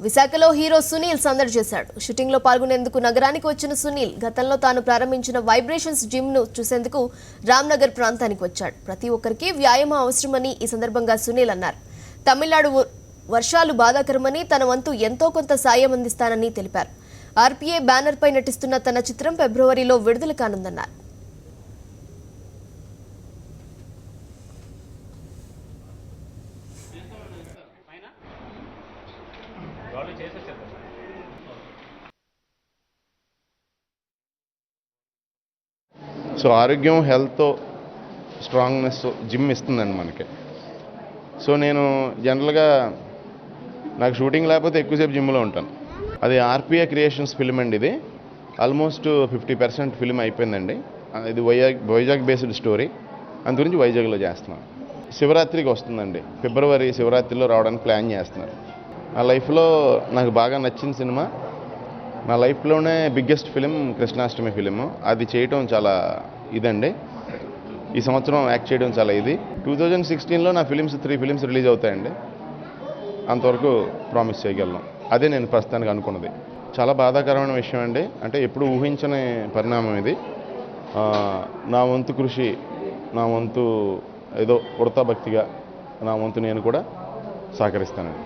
విశాఖలో హీరో సునీల్ సందడి చేశాడు. షూటింగ్ లో పాల్గొనేందుకు నగరానికి వచ్చిన సునీల్ గతంలో తాను ప్రారంభించిన వైబ్రేషన్స్ జిమ్ ను చూసేందుకు రామ్నగర్ ప్రాంతానికి వచ్చాడు. ప్రతి ఒక్కరికి వ్యాయామం అవసరమని ఈ సందర్భంగా సునీల్ అన్నారు. తమిళనాడు వర్షాలు బాధాకరమని తన వంతు ఎంతో కొంత సాయం అందిస్తానని తెలిపారు. ఆర్పీఏ బ్యానర్ పై నటిస్తున్న తన చిత్రం ఫిబ్రవరిలో విడుదల కానుందన్నారు. సో ఆరోగ్యం హెల్త్ స్ట్రాంగ్నెస్ జిమ్ ఇస్తుందండి మనకి. సో నేను జనరల్గా నాకు షూటింగ్ లేకపోతే ఎక్కువసేపు జిమ్లో ఉంటాను. అది ఆర్పిఏ క్రియేషన్స్ ఫిల్మ్ అండి. ఇది ఆల్మోస్ట్ 50% ఫిల్మ్ అయిపోయిందండి. ఇది వైజాగ్ బేస్డ్ స్టోరీ. అందు గురించి వైజాగ్లో చేస్తున్నాను. శివరాత్రికి వస్తుందండి. ఫిబ్రవరి శివరాత్రిలో రావడానికి ప్లాన్ చేస్తున్నాను. నా లైఫ్లో నాకు బాగా నచ్చిన సినిమా, నా లైఫ్లోనే బిగ్గెస్ట్ ఫిలిం కృష్ణాష్టమి ఫిలిం. అది చేయటం చాలా ఇదండి. ఈ సంవత్సరం యాక్ట్ చేయడం చాలా ఇది. 2016లో నా 3 ఫిలిమ్స్ రిలీజ్ అవుతాయండి. అంతవరకు ప్రామిస్ చేయగలను. అదే నేను ప్రస్తుతానికి అనుకున్నది. చాలా బాధాకరమైన విషయం అండి. అంటే ఎప్పుడు ఊహించని పరిణామం ఇది. నా వంతు కృషి, నా వంతు ఏదో ఉడతా భక్తిగా నా వంతు నేను కూడా సహకరిస్తానండి.